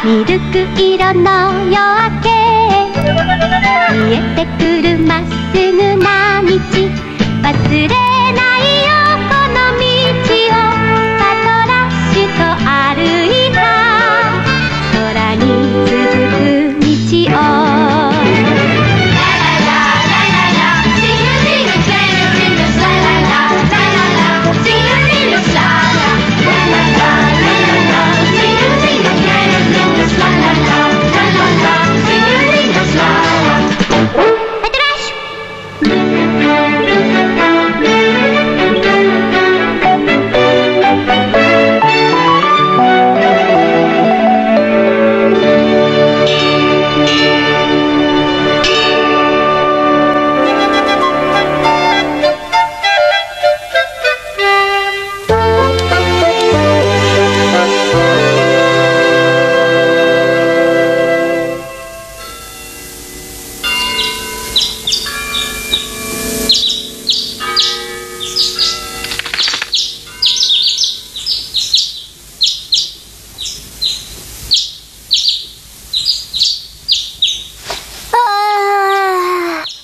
ミルク色の夜明け見えてくるまっすぐな道忘れないよこの道をパトラッシュと歩いた空に続く道を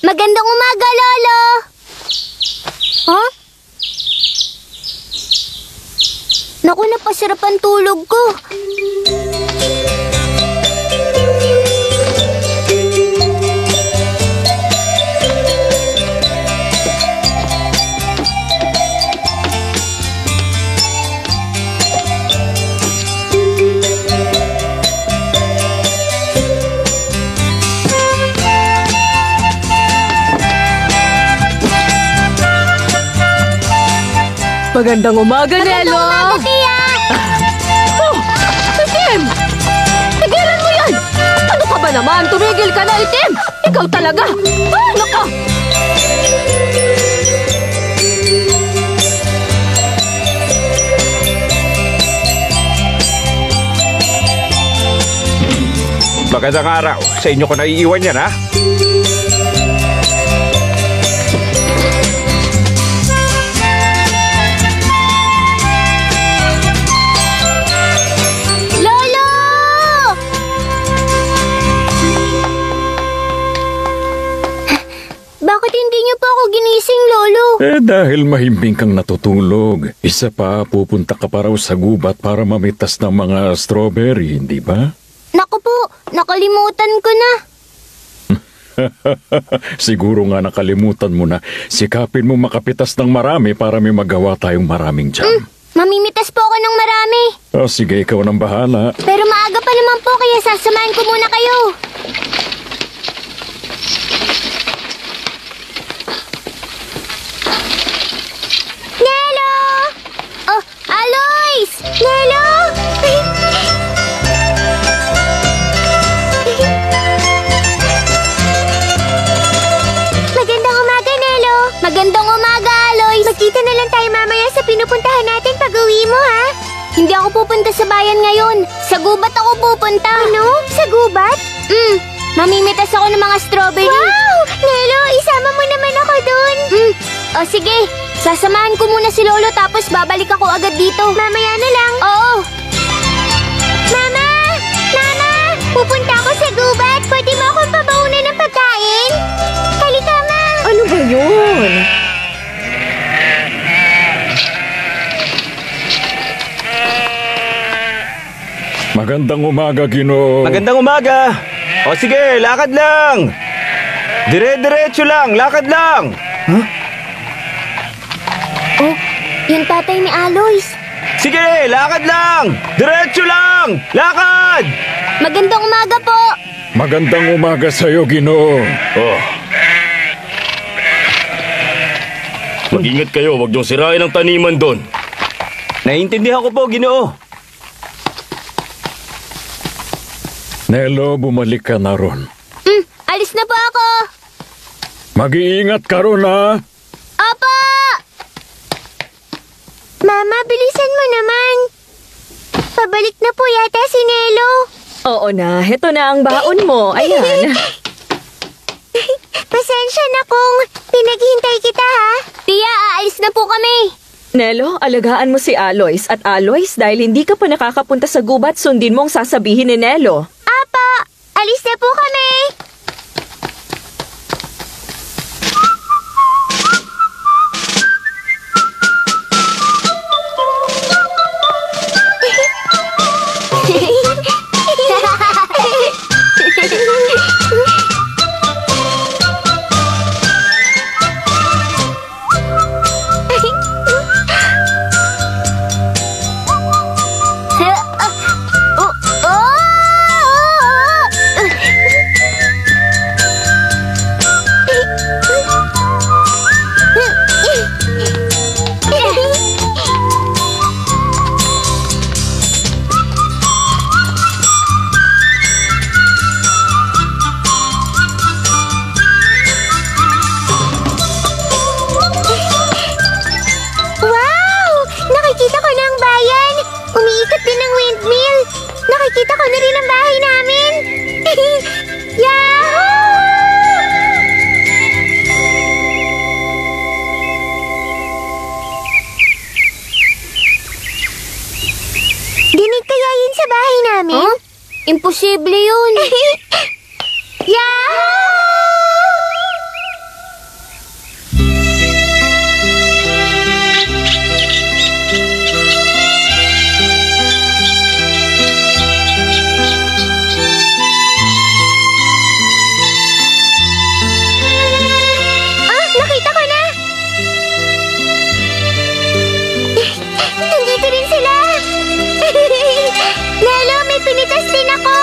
Magandang umaga, Lolo! Huh? Naku, napasarap ang tulog ko. Magandang umaga, Nelo! Magandang umaga, Tia! Oh! Itim! Tigilan mo yan! Ano ka ba naman? Tumigil ka na, Itim! Ikaw talaga! Ay, naka! Magandang araw. Sa inyo ko naiiwan yan, ha? Bakit hindi niyo pa ako ginising, Lolo? Dahil mahimbing kang natutulog. Isa pa, pupunta ka pa raw sa gubat para mamitas ng mga strawberry, hindi ba? Naku po, nakalimutan ko na. Siguro nga nakalimutan mo na. Sikapin mo makapitas ng marami para may magawa tayong maraming jam. Mamimitas po ako ng marami. Oh, sige, ikaw nang bahala. Pero maaga pa naman po, kaya sasamahan ko muna kayo. Nelo! Oh, Alois! Nelo! Magandang umaga, Nelo! Magandang umaga, Alois! Magkita na lang tayo mamaya sa pinupuntahan natin pag-uwi mo, ha? Hindi ako pupunta sa bayan ngayon. Sa gubat ako pupunta. Ano? Sa gubat? Mamimitas ako ng mga strawberry. Wow! Nelo, isama mo naman ako dun. O sige, sasamahan ko muna si Lolo tapos babalik ako agad dito. Mamaya na lang. Oo. Mama! Mama! Pupunta ako sa gubat. Pwede mo akong pabaunan ng pagkain? Halika, Ma. Ano ba yun? Magandang umaga, Ginoo. Magandang umaga. O sige, lakad lang. Dire-diretso lang, lakad lang. Huh? Oh, yung tatay ni Alois. Sige, lakad lang. Diretso lang, lakad. Magandang umaga po. Magandang umaga sa'yo, Ginoo. Oh. Mag-ingat kayo, wag niyong sirain ang taniman doon. Naiintindihan ko po, Ginoo. Nelo, bumalik ka na ron. Alis na po ako. Mag-iingat ka ron, ha? Apa! Mama, bilisan mo naman. Pabalik na po yata si Nelo. Oo na, heto na ang baon mo. Ayan. Pasensya na kung pinaghintay kita, ha? Tia, aalis na po kami. Nelo, alagaan mo si Aloys. At Aloys, dahil hindi ka pa nakakapunta sa gubat, sundin mo ang sasabihin ni Nelo. Apa, alis na po kami. Imposible yun. Yahoo! Nakita ko na! Nandito rin sila! Nelo, may pinitas din ako!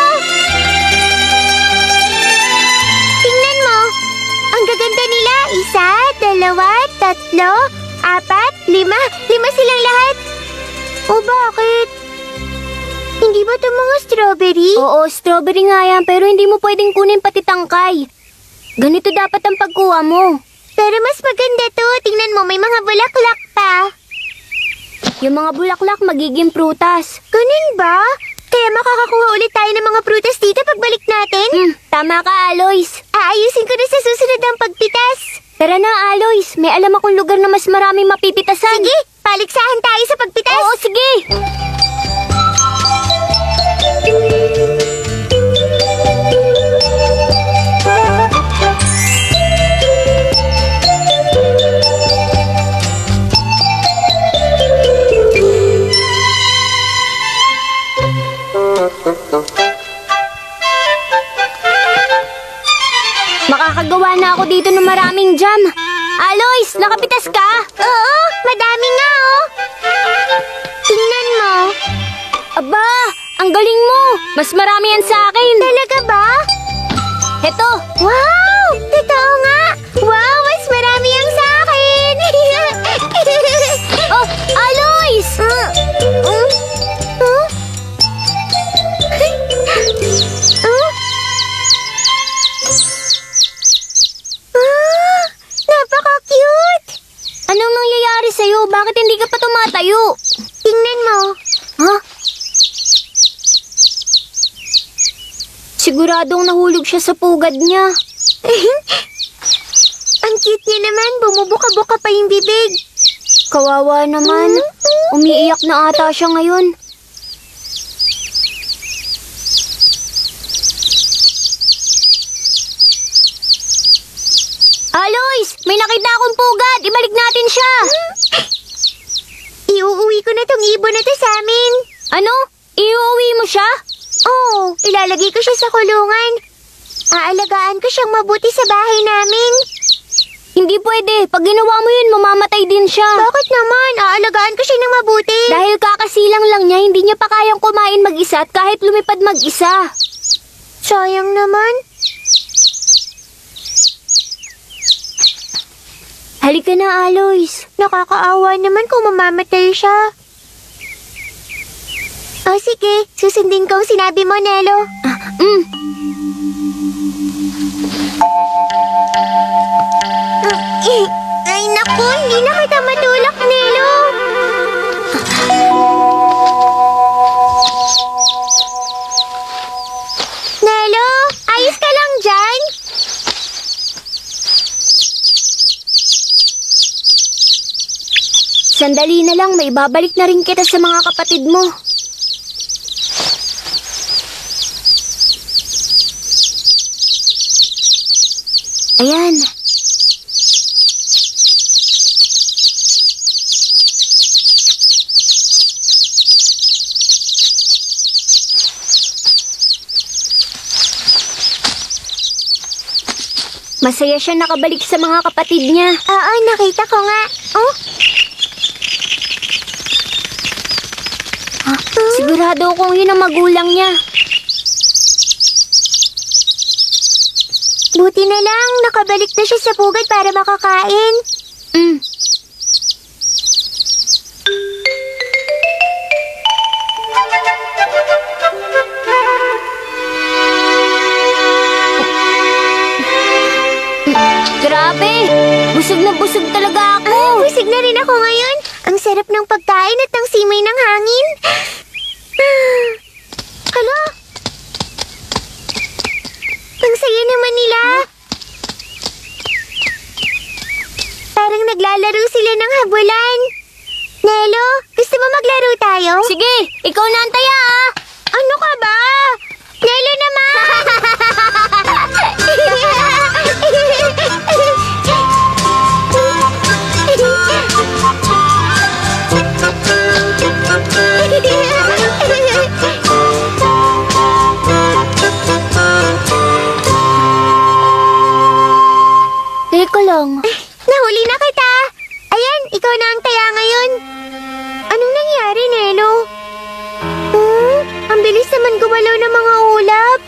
Tingnan mo! Ang gaganda nila! 1, 2, 3, 4, 5. 5 silang lahat! O bakit? Hindi ba ito mga strawberry? Oo, strawberry nga yan, pero hindi mo pwedeng kunin pati tangkay. Ganito dapat ang pagkuha mo. Pero mas maganda to. Tingnan mo, may mga bulaklak pa. Yung mga bulaklak magiging prutas. Ganun ba? Kaya makakakuha ulit tayo ng mga prutas dito pagbalik natin? Tama ka, Aloys. Aayusin ko na sa susunod ang pagpitas. Tara na, Aloys. May alam akong lugar na mas maraming mapipitasan. Sige, paligsahan tayo sa pagpitas. Oo, sige. Makakagawa na ako dito ng maraming jam. Aloys, nakapitas ka? Oo, madami nga oh. Tingnan mo. Aba, ang galing mo. Mas marami yan sa akin. Talaga ba? Heto. Wow, totoo nga. Wow, mas marami yan sa akin. Oh, Aloys! Napaka-cute! Anong nangyayari sa'yo? Bakit hindi ka pa tumatayo? Tingnan mo. Ha? Siguradong nahulog siya sa pugad niya. Ang cute niya naman. Bumubuka-buka pa yung bibig. Kawawa naman. Umiiyak na ata siya ngayon. Aloys! May nakita akong pugad! Ibalik natin siya! Iuuwi ko na tong ibon na to sa amin. Ano? Iuuwi mo siya? Oo, ilalagay ko siya sa kulungan. Aalagaan ko siyang mabuti sa bahay namin. Hindi pwede. Pag ginawa mo yun, mamamatay din siya. Bakit naman? Aalagaan ko siya ng mabuti. Dahil kakasilang lang niya, hindi niya pa kayang kumain mag-isa at kahit lumipad mag-isa. Sayang naman. Halika na, Aloys. Nakakaawa naman kung mamamatay siya. O sige, susundin ko ang sinabi mo, Nelo. Ay, naku, hindi na kita matulak, Nelo. Nelo, ayos ka lang dyan? Sandali na lang, may babalik na rin kita sa mga kapatid mo. Ayan. Masaya siya nakabalik sa mga kapatid niya. Oo, nakita ko nga. Oh? Sigurado akong yun ang magulang niya. Buti na lang, nakabalik na siya sa pugad para makakain. Grabe! Busog talaga ako. Busog na rin ako ngayon. Ang sarap ng pagkain at ng simoy ng hangin. Hala? Ang saya naman nila. Parang naglalaro sila ng habulan. Nelo, gusto mo maglaro tayo? Sige, ikaw na ang taya ah. Ano ka ba? Nelo naman! Teka lang. Nahuli na kita. Ayan, ikaw na ang taya ngayon. Anong nangyari, Nelo? Ang bilis naman gumalaw ng mga ulap.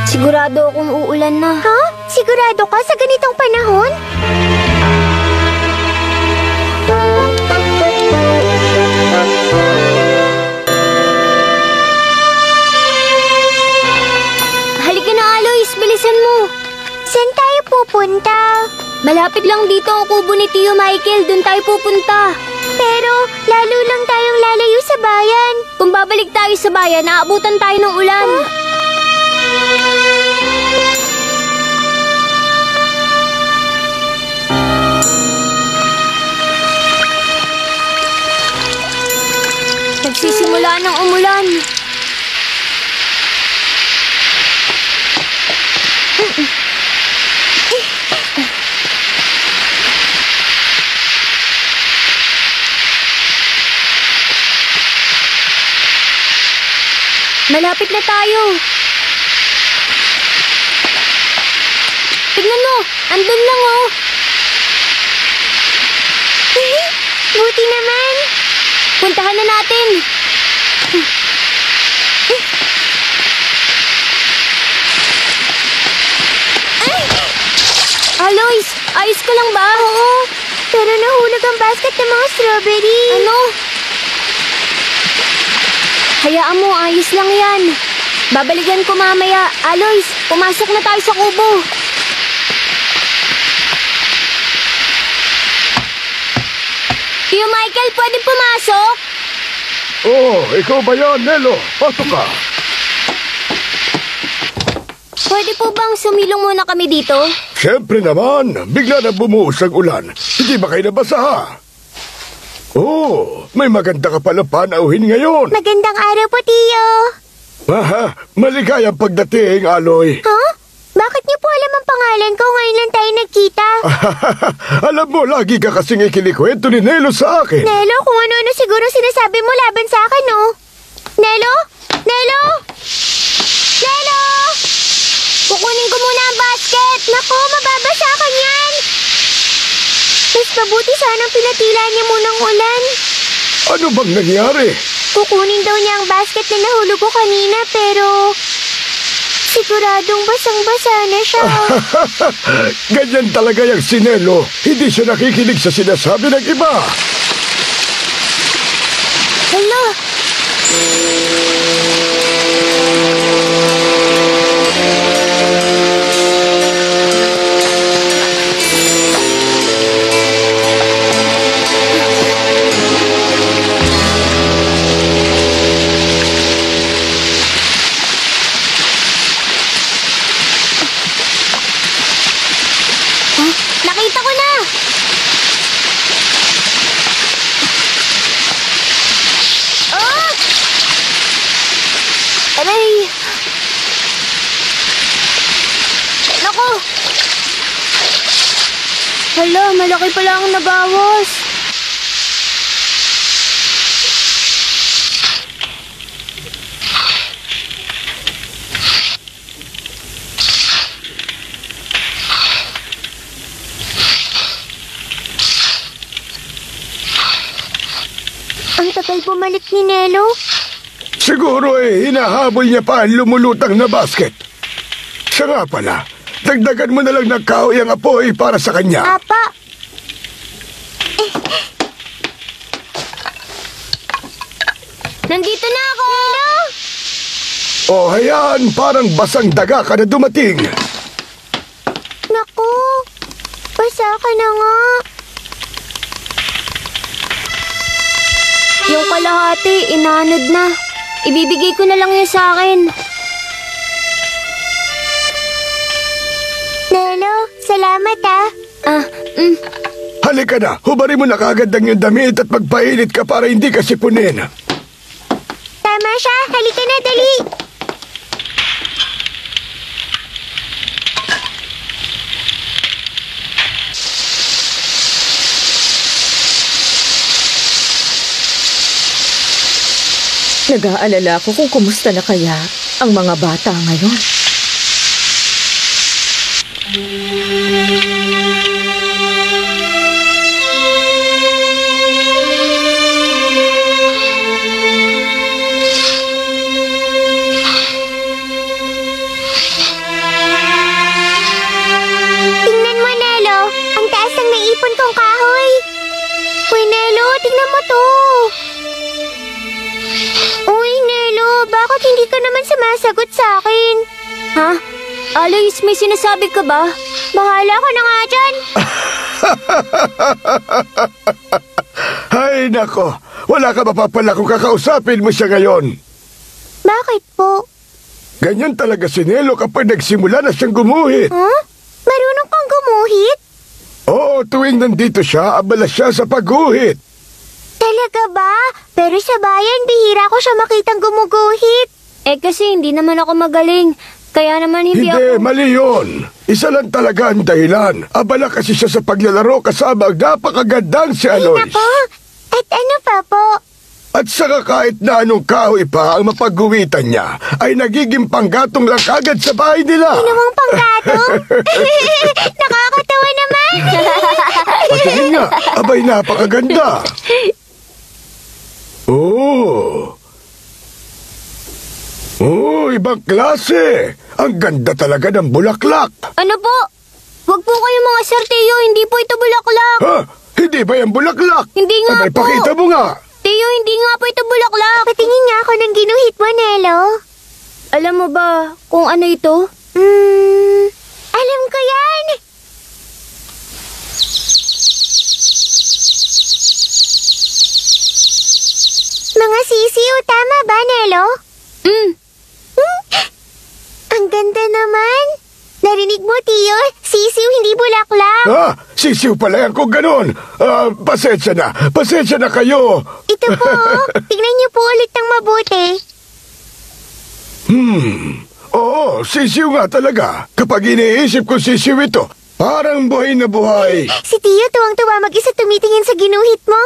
Sigurado akong uulan na. Ha? Sigurado ka sa ganitong panahon? Halika na, Aloys. Bilisan mo. Saan tayo pupunta? Malapit lang dito ang kubo ni Tio Michael. Doon tayo pupunta. Pero lalo lang tayong lalayo sa bayan. Kung babalik tayo sa bayan, naabutan tayo ng ulan. Nagsisimula ng umulan. Malapit na tayo. Tignan mo, andun lang oh. Buti naman. Puntahan na natin. Aloys, ayos ka lang ba? Oo, pero nahulog ang basket ng mga strawberry. Ano? Hayaan mo, ayos lang yan. Babalikan ko mamaya. Aloys, pumasok na tayo sa kubo. Tio Michael, pwede pumasok? Oh, ikaw ba yan, Nelo? Pasok ka. Pwede po bang sumilong muna kami dito? Siyempre naman, bigla na bumuhos ang ulan. Hindi ba kayo nabasa? Oh, may maganda ka pala panauhin ngayon. Magandang araw po, Tio. Maligayang pagdating, Aloy. Ha? Bakit niyo po alam ang pangalan ko? Ngayon lang tayo nagkita. Alam mo, lagi ka kasing ikinikwento ni Nelo sa akin. Nelo, kung ano-ano siguro sinasabi mo laban sa akin, no? Nelo? Nelo? Nelo! Kukunin ko muna ang basket. Naku, mababasa ka niyan. Mas mabuti sanang pinatila niya munang ulan. Ano bang nangyari? Kukunin daw niya ang basket na nahulog ko kanina, pero siguradong basang-basa na siya. Ganyan talaga yung si Nelo. Hindi siya nakikinig sa sinasabi ng iba. Hala! Nakita ko na! malaki pala ang nabawas. Ang tagal bumalik ni Nelo. Siguro hinahabol niya pa ang lumulutang na basket. Siya nga pala, dagdagan mo na lang ng kahoy ang apoy para sa kanya. Apa. Nandito na ako! Nelo! O hayaan, parang basang daga ka na dumating. Naku, basa ka na nga. Yung kalahati, inanod na. Ibibigay ko na lang yun sa akin. Nelo, salamat Halika na, hubarin mo na kagad ang iyong damit at magpainit ka para hindi ka sipunin. Tama siya, halika na, dali. Nag-aalala ko kung kumusta na kaya ang mga bata ngayon. Tingnan mo, Nelo. Ang taas ng naipon kong kahoy. Uy, Nelo, tingnan mo to. Uy, Nelo, bakit hindi ka naman sumasagot sa akin? Ha? Aloys, may sinasabi ka ba? Bahala ka na nga dyan. Ay nako, wala ka ba pa pala kung kakausapin mo siya ngayon? Bakit po? Ganyan talaga si Nelo kapag nagsimula na siyang gumuhit. Ha? Marunong kang gumuhit? Oo, tuwing nandito siya, abala siya sa pagguhit. Talaga ba? Pero sa bayan, bihira ko siya makitang gumuguhit. Kasi hindi naman ako magaling. Kaya naman Hindi, mali yun. Isa lang talaga ang dahilan. Abala kasi siya sa paglalaro kasama ang napakagandang si Aloys. Nako, at ano pa po? At saka kahit na anong kahoy pa ang mapagguwitan niya, ay nagiging panggatong lang kagad sa bahay nila. Namang panggatong? Nakakatawa naman. Patingin nga, abay napakaganda. Oh, ibang klase. Ang ganda talaga ng bulaklak. Ano po? Huwag po kayong mga sarteyo, hindi po ito bulaklak. Ha? Hindi ba yan bulaklak? Hindi nga Abay, po. pakita mo nga. Tiyo, hindi nga po ito bulaklak. Patingin nga ako ng ginuhit mo, Nelo. Alam mo ba kung ano ito? Alam ko yan. Mga sisiw, tama ba, Nelo? Ang ganda naman. Narinig mo, Tiyo? Sisiw, hindi bulaklak. Sisiw pala yan kung ganun. Pasensya na kayo. Ito po, tingnan niyo po ulit ng mabuti. Oo, sisiw nga talaga. Kapag iniisip ko sisiw ito, parang buhay na buhay. Si Tiyo tuwang-tuwa mag-isa tumitingin sa ginuhit mo.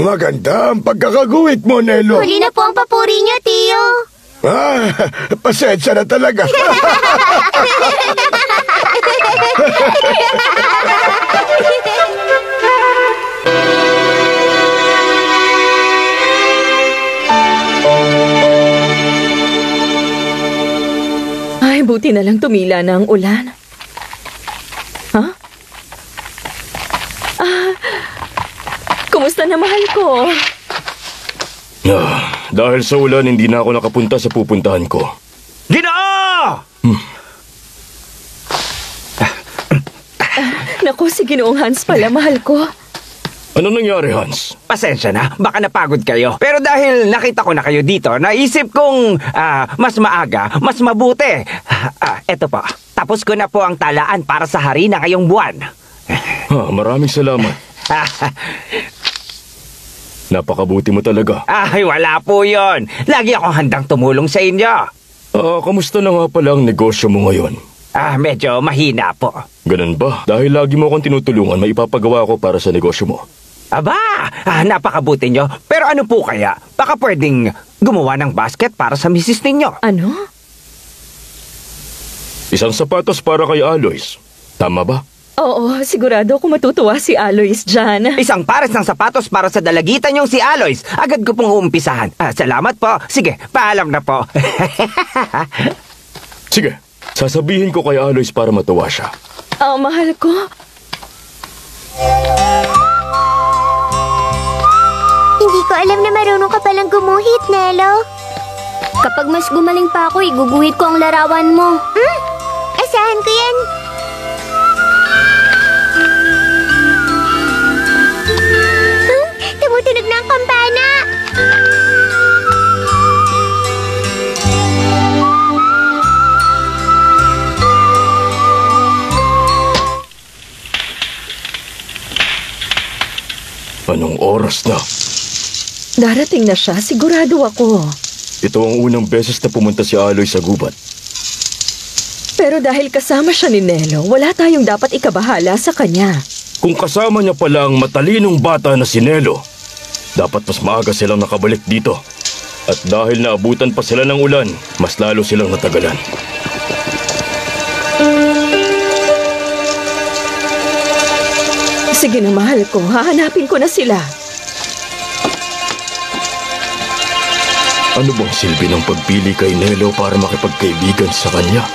Maganda ang pagkakaguhit mo, Nelo. Huli na po ang papuri niyo, Tiyo. Pasensya na talaga. Ay, buti na lang tumila na ang ulan. Ha? Kumusta na, mahal ko? Dahil sa ulan, hindi na ako nakapunta sa pupuntahan ko. Ginoo! Naku, si Ginoong Hans pala, mahal ko. Ano nangyari, Hans? Pasensya na, baka napagod kayo. Pero dahil nakita ko na kayo dito, naisip kong mas maaga, mas mabuti. Eto po, tapos ko na po ang talaan para sa harina ngayong buwan. Maraming salamat. Napakabuti mo talaga. Ay, wala po yon. Lagi akong handang tumulong sa inyo. Kamusta na nga pala ang negosyo mo ngayon? Medyo mahina po. Ganun ba? Dahil lagi mo akong tinutulungan, may ipapagawa ko para sa negosyo mo. Aba, napakabuti nyo. Pero ano po kaya? Baka pwedeng gumawa ng basket para sa misis ninyo. Ano? Isang sapatos para kay Aloys. Tama ba? Oo, sigurado ako matutuwa si Aloys dyan. Isang pares ng sapatos para sa dalagitan yung si Aloys. Agad ko pong uumpisahan. Salamat po. Sige, paalam na po. Sige, sasabihin ko kay Aloys para matuwa siya. Mahal ko. Hindi ko alam na marunong ka palang gumuhit, Nelo. Kapag mas gumaling pa ako, iguguhit ko ang larawan mo. Asahan ko yan. Tumutunog na ang kampana. Anong oras na? Darating na siya, sigurado ako. Ito ang unang beses na pumunta si Aloy sa gubat. Pero dahil kasama siya ni Nelo, wala tayong dapat ikabahala sa kanya. Kung kasama niya pala ang matalinong bata na si Nelo, dapat mas maaga silang nakabalik dito. At dahil naabutan pa sila ng ulan, mas lalo silang natagalan. Sige na, mahal ko. Hahanapin ko na sila. Ano bang silbi ng pagpili kay Nelo para makipagkaibigan sa kanya?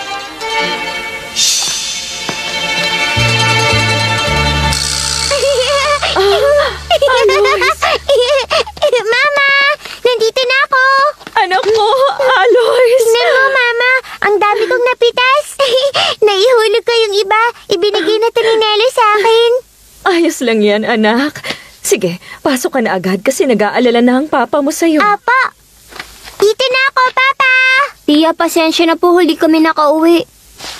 Mama! Nandito na ako! Anak mo, Aloys! Tingnan mo, Mama! Ang dami kong napitas! Naihulog ko yung iba. Ibinigay na to ni Nelo sa akin. Ayos lang yan, anak. Sige, pasok ka na agad kasi nag-aalala na ang papa mo sa'yo. Apa! Dito na ako, Papa! Tia, pasensya na po, huli kami nakauwi.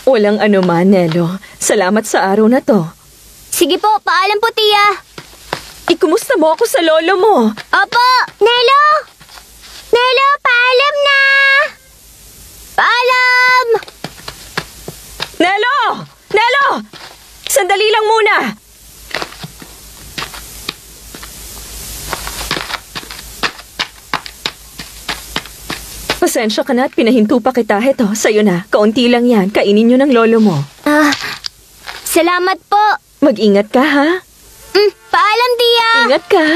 Walang anuman, Nelo. Salamat sa araw na to. Sige po, paalam po, Tia. Ikumusta mo ako sa lolo mo? Opo! Nelo! Nelo, paalam na! Paalam! Nelo! Nelo! Sandali lang muna! Pasensya ka na at pinahinto pa kita. Heto, sa'yo na. Kaunti lang yan. Kainin nyo ng lolo mo. Salamat po. Mag-ingat ka, ha? Paalam, Tia! Ingat ka.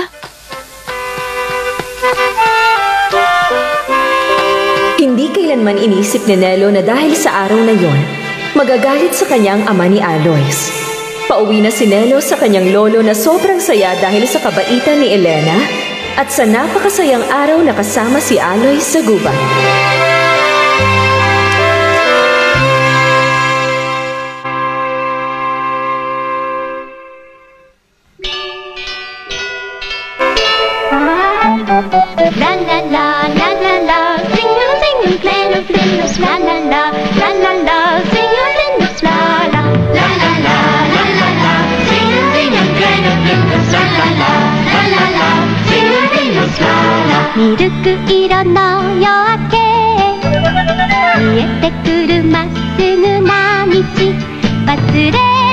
Hindi kailanman inisip ni Nelo na dahil sa araw na yon, magagalit sa kanyang ama ni Aloys. Pauwi na si Nelo sa kanyang lolo na sobrang saya dahil sa kabaitan ni Elena at sa napakasayang araw na kasama si Aloys sa gubat. La la la, la la la, sing sing play no flindos, la la la, la la la, sing flindos, la la, la la la, la la la, sing play no flindos, la la la, la la la, sing flindos, la la. ミルク色の夜明け、見えてくるまっすぐな道、忘れ